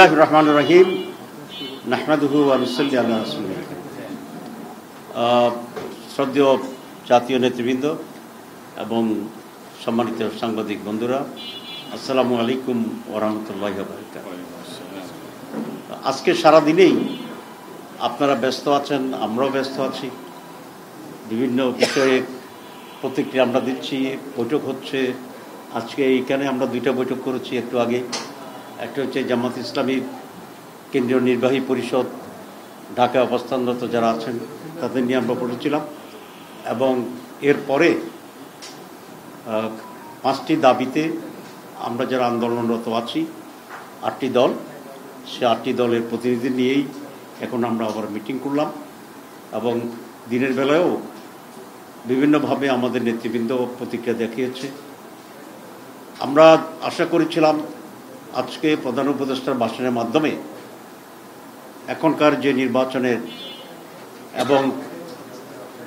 বিসমিল্লাহির রহমানির রহিম নাহমাদুহু ওয়া নুসাল্লি আলা রাসূলিল শ্রদ্ধেয় জাতীয় নেতৃবৃন্দ এবং সম্মানিত সাংবাদিক বন্ধুরা, আসসালামু আলাইকুম ওয়া রাহমাতুল্লাহি ওয়া বারাকাতুহু। আজকে সারাদিনেই আপনারা ব্যস্ত আছেন, আমরাও ব্যস্ত আছি। বিভিন্ন বিষয়ে প্রতিক্রিয়া আমরা দিচ্ছি, বৈঠক হচ্ছে। আজকে এইখানে আমরা দুইটা বৈঠক করেছি একটু আগে। একটা হচ্ছে জামাত ইসলামীর কেন্দ্রীয় নির্বাহী পরিষদ ঢাকায় অবস্থানরত যারা আছেন তাদের নিয়ে আমরা বলেছিলাম, এবং এরপরে 5টি দাবিতে আমরা যারা আন্দোলনরত আছি 8টি দল, সে 8টি দলের প্রতিনিধি নিয়েই এখন আমরা আবার মিটিং করলাম। এবং দিনের বেলায়ও বিভিন্নভাবে আমাদের নেতৃবৃন্দ প্রতিক্রিয়া দেখিয়েছে। আমরা আশা করেছিলাম আজকে প্রধান উপদেষ্টার ভাষণের মাধ্যমে এখনকার যে নির্বাচনের এবং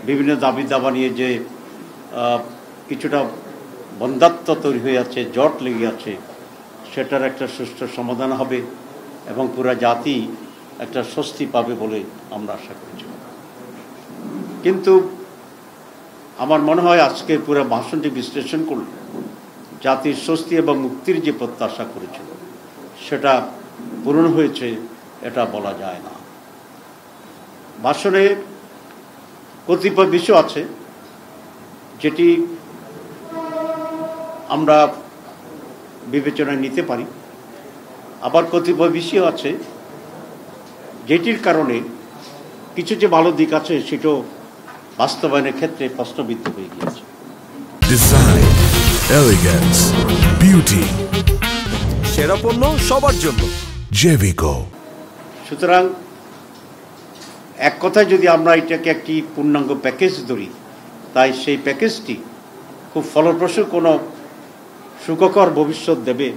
বিভিন্ন দাবি দাবা নিয়ে যে কিছুটা বন্ধ্যাত্ব তৈরি হয়ে আছে, জট লেগে আছে, সেটার একটা সুষ্ঠু সমাধান হবে এবং পুরা জাতি একটা স্বস্তি পাবে বলে আমরা আশা করেছিলাম। কিন্তু আমার মনে হয় আজকে পুরো ভাষণটি বিশ্লেষণ করলে জাতির স্বস্তি এবং মুক্তির যে প্রত্যাশা করেছিল সেটা পূরণ হয়েছে এটা বলা যায় না। ভাষণে কতিপয় বিষয় আছে যেটি আমরা বিবেচনায় নিতে পারি, আবার কতিপয় বিষয় আছে যেটির কারণে কিছু যে ভালো দিক আছে সেটাও বাস্তবায়নের ক্ষেত্রে প্রশ্নবিদ্ধ হয়ে গিয়েছে। ডিজাইন, এলিগেন্স, বিউটি, সেরা পণ্য সবার জন্য জেভিকো। সুতরাং এক কথায় যদি আমরা এটাকে একটি পূর্ণাঙ্গ প্যাকেজ ধরি, তাই সেই প্যাকেজটি খুব ফলপ্রসূ কোনো সুখকর ভবিষ্যৎ দেবে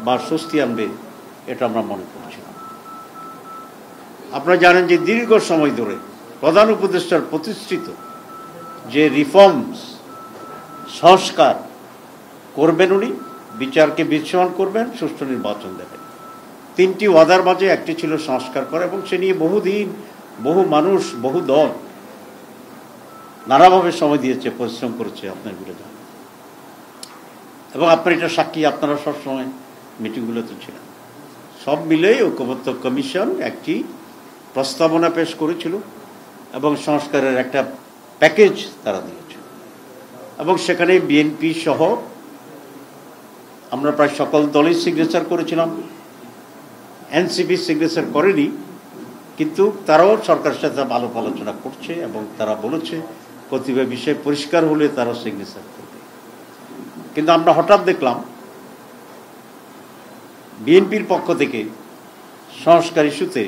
বা স্বস্তি আনবে এটা আমরা মনে করছি না। আপনারা জানেন যে দীর্ঘ সময় ধরে প্রধান উপদেষ্টার প্রতিষ্ঠিত যে রিফর্মস, সংস্কার করবেন, উনি বিচারকে বিচ্ছিন্ন করবেন, সুষ্ঠু নির্বাচন দেবেন, 3টি ওয়াদার মাঝে একটি ছিল সংস্কার করা, এবং সে নিয়ে বহুদিন বহু মানুষ বহু দল নানাভাবে সময় দিয়েছে, পরিশ্রম করেছে, আপনার বিরোধী। এবং আপনার এটা সাক্ষী, আপনারা সবসময় মিটিংগুলোতে ছিলেন। সব মিলেই ঐক্যমত্য কমিশন একটি প্রস্তাবনা পেশ করেছিল এবং সংস্কারের একটা প্যাকেজ তারা দিয়েছে, এবং সেখানে বিএনপি সহ আমরা প্রায় সকল দলই সিগনেচার করেছিলাম। এনসিপি সিগনেচার করেনি, কিন্তু তারাও সরকারের সাথে ভালো আলোচনা করছে এবং তারা বলেছে কতিপয় বিষয় পরিষ্কার হলে তারা সিগনেচার করবে। কিন্তু আমরা হঠাৎ দেখলাম বিএনপির পক্ষ থেকে সংস্কার ইস্যুতে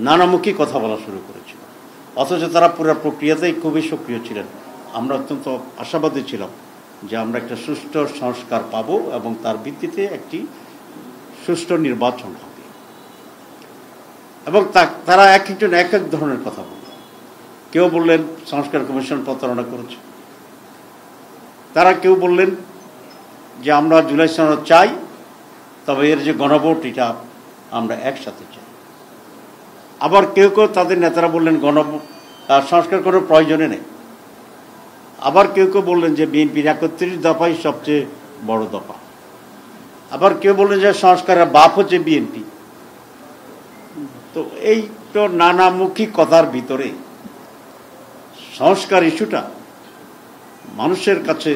নানামুখী কথা বলা শুরু করেছিল, অথচ তারা পুরো প্রক্রিয়াতেই খুবই সক্রিয় ছিলেন। আমরা অত্যন্ত আশাবাদী ছিলাম যে আমরা একটা সুষ্ঠু সংস্কার পাব এবং তার ভিত্তিতে একটি সুষ্ঠু নির্বাচন হবে। এবং তারা এক একজন এক এক ধরনের কথা বললেন। কেউ বললেন সংস্কার কমিশন প্রতারণা করেছে, তারা কেউ বললেন যে আমরা জুলাই সনদ চাই, তবে এর যে গণভোট এটা আমরা একসাথে চাই। আবার কেউ কেউ তাদের নেতারা বললেন সংস্কার কোনো প্রয়োজনে নেই। আবার কেউ কেউ বললেন যে বিএনপির 31 দফাই সবচেয়ে বড় দফা। আবার কেউ বললেন যে সংস্কারের বাপ হচ্ছে বিএনপি। তো এই তো নানামুখী কথার ভিতরে সংস্কার ইস্যুটা মানুষের কাছে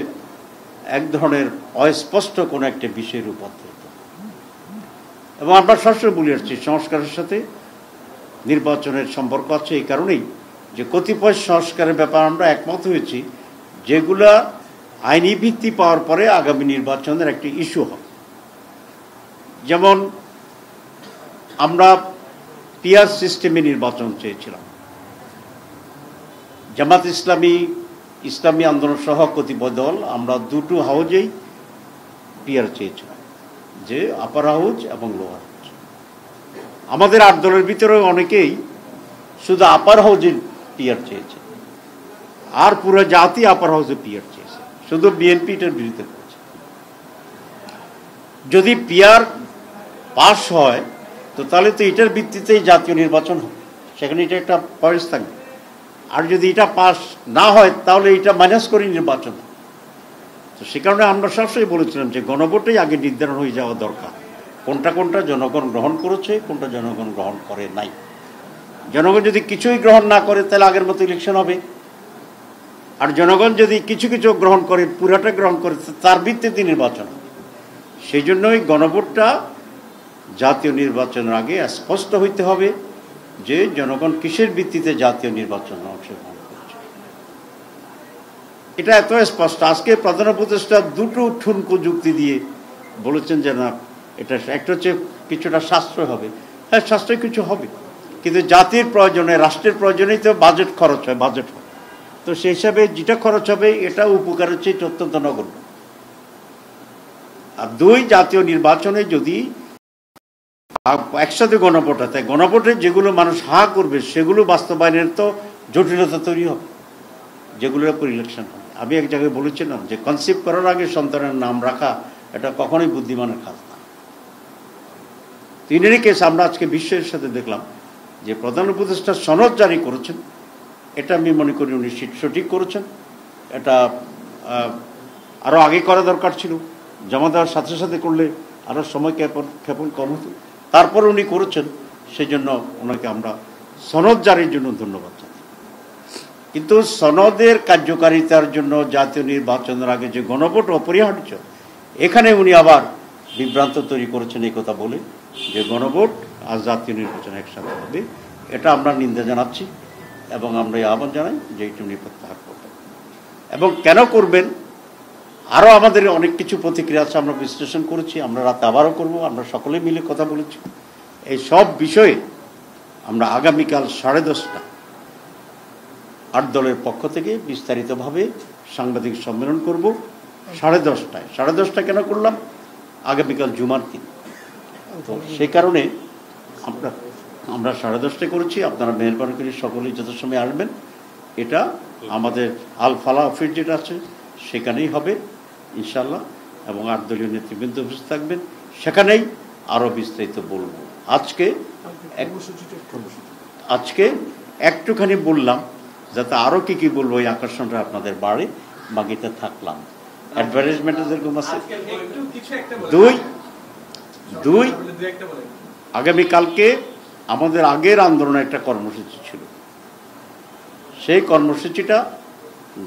এক ধরনের অস্পষ্ট কোনো একটা বিষয়ের রূপান্তরিত। এবং আমরা সবসময় বলে আসছি সংস্কারের সাথে নির্বাচনের সম্পর্ক আছে, এই কারণেই যে কতিপয় সংস্কারের ব্যাপার আমরা একমত হয়েছি যেগুলা আইনি ভিত্তি পাওয়ার পরে আগামী নির্বাচনের একটি ইস্যু হবে। যেমন আমরা পিআর সিস্টেমে নির্বাচন চেয়েছিলাম। জামাত ইসলামী আন্দোলন সহ কতিপয় দল আমরা দুটো হাউজেই পিআর চেয়েছিলাম, যে আপার হাউজ এবং লোয়ার হাউজ। আমাদের 8 দলের ভিতরে অনেকেই শুধু আপার হাউজে পিআর চেয়েছে, আর পুরো জাতি আপার হাউসে পিআর চেয়েছে, শুধু বিএনপি এটার বিরুদ্ধে করেছে। যদি পিআর পাস হয় তো তাহলে তো এটার ভিত্তিতেই জাতীয় নির্বাচন হবে, সেখানে এটা একটা পয়েন্ট থাকবে। আর যদি এটা পাস না হয় তাহলে এটা মাইনাস করে নির্বাচন। তো সে কারণে আমরা সবসময় বলেছিলাম যে গণভোটেই আগে নির্ধারণ হয়ে যাওয়া দরকার, কোনটা কোনটা জনগণ গ্রহণ করেছে, কোনটা জনগণ গ্রহণ করে নাই। জনগণ যদি কিছুই গ্রহণ না করে তাহলে আগের মতো ইলেকশন হবে, আর জনগণ যদি কিছু কিছু গ্রহণ করে, পুরাটা গ্রহণ করে, তার ভিত্তিতে নির্বাচন হবে। সেই জন্যই গণভোটটা জাতীয় নির্বাচনের আগে স্পষ্ট হইতে হবে যে জনগণ কিসের ভিত্তিতে জাতীয় নির্বাচনে অংশগ্রহণ করছে। এটা এত স্পষ্ট। আজকে প্রধান উপদেষ্টা দুটো ঠুনকো যুক্তি দিয়ে বলেছেন যে না, এটা একটা হচ্ছে কিছুটা সাশ্রয় হবে। হ্যাঁ, সাশ্রয় কিছু হবে, কিন্তু জাতির প্রয়োজনে, রাষ্ট্রের প্রয়োজনেই তো বাজেট খরচ হয়, বাজেট হয়। তো সেই হিসাবে যেটা খরচ হবে এটা উপকারের চেয়ে অত্যন্ত নগণ্য। আর দুই, জাতীয় নির্বাচনে যদি একসাথে গণভোট হয়, তাই গণভোটে যেগুলো মানুষ হা করবে সেগুলো বাস্তবায়নের তো জটিলতা তৈরি হবে, যেগুলোর উপর ইলেকশন হবে। আমি এক জায়গায় বলেছিলাম যে কনসিভ করার আগে সন্তানের নাম রাখা এটা কখনোই বুদ্ধিমানের কাজ না। তিনেরই কেস আমরা আজকে বিশ্বের সাথে দেখলাম যে প্রধান উপদেষ্টা সনদ জারি করেছেন, এটা আমি মনে করি উনি সঠিক করেছেন। এটা আরও আগে করা দরকার ছিল, জমা দেওয়ার সাথে সাথে করলে আরও সময় ক্ষেপণ কম হতো। তারপর উনি করেছেন, সেই জন্য ওনাকে আমরা সনদ জারির জন্য ধন্যবাদ জানাই। কিন্তু সনদের কার্যকারিতার জন্য জাতীয় নির্বাচনের আগে যে গণভোট অপরিহার্য, এখানে উনি আবার বিভ্রান্ত তৈরি করেছেন এই কথা বলে যে গণভোট আর জাতীয় নির্বাচন একসাথে হবে। এটা আমরা নিন্দা জানাচ্ছি এবং আমরা এই আহ্বান জানাই যে এটা উনি প্রত্যাহার করবেন। এবং কেন করবেন, আরও আমাদের অনেক কিছু প্রতিক্রিয়া আছে, আমরা বিশ্লেষণ করেছি, আমরা রাতে আবারও করব, আমরা সকলে মিলে কথা বলেছি। এই সব বিষয়ে আমরা আগামীকাল 10:30 8 দলের পক্ষ থেকে বিস্তারিতভাবে সাংবাদিক সম্মেলন করব 10:30টায়। 10:30 কেন করলাম, আগামীকাল জুমার দিন, তো সেই কারণে আমরা 10:30 করেছি। আপনারা মেহরবানি করে সকলেই যথাসময়ে আসবেন। এটা আমাদের আল ফালা অফিস যেটা আছে সেখানেই হবে ইনশাল্লাহ, এবং 8 দলীয় নেতৃবৃন্দ উপস্থিত থাকবেন, সেখানেই আরও বিস্তারিত বলবো। আজকে একটুখানি বললাম যাতে আরও কি বলবো এই আকর্ষণটা আপনাদের বাড়ে, বাকিটা থাকলাম। অ্যাডভার্টাইজমেন্টে যেরকম আছে। দুই, আগামীকালকে আমাদের আগের আন্দোলনে একটা কর্মসূচি ছিল, সেই কর্মসূচিটা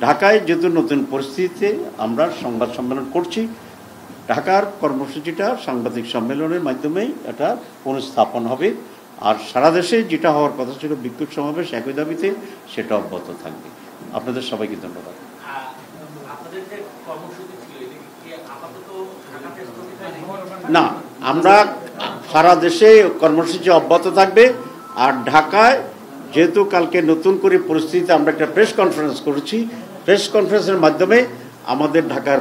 ঢাকায় যেহেতু নতুন পরিস্থিতিতে আমরা সংবাদ সম্মেলন করছি, ঢাকার কর্মসূচিটা সাংবাদিক সম্মেলনের মাধ্যমেই এটা পুনঃস্থাপন হবে। আর সারা দেশে যেটা হওয়ার কথা ছিল বিক্ষোভ সমাবেশ একই দাবিতে, সেটা অব্যাহত থাকবে। আপনাদের সবাইকে ধন্যবাদ। না, আমরা সারা দেশে কর্মসূচি অব্যাহত থাকবে। আর ঢাকায় যেহেতু কালকে নতুন করে পরিস্থিতিতে আমরা একটা প্রেস কনফারেন্স করেছি, প্রেস কনফারেন্সের মাধ্যমে আমাদের ঢাকার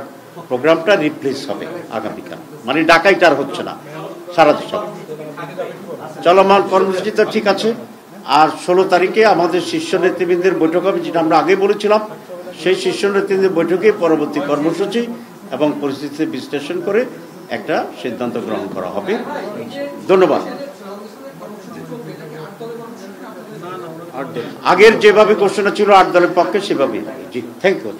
প্রোগ্রামটা রিপ্লেস হবে আগামীকাল, মানে ঢাকায় তার হচ্ছে না, সারা দেশে চলমান কর্মসূচি তো ঠিক আছে। আর 16 তারিখে আমাদের শীর্ষ নেতৃবৃন্দের বৈঠক হবে, যেটা আমরা আগে বলেছিলাম। সেই শীর্ষ নেতৃবৃন্দের বৈঠকে পরবর্তী কর্মসূচি এবং পরিস্থিতি বিশ্লেষণ করে একটা সিদ্ধান্ত গ্রহণ করা হবে। ধন্যবাদ। আগের যেভাবে ঘোষণা ছিল 8 দলের পক্ষে সেভাবেই। জি, থ্যাংক ইউ।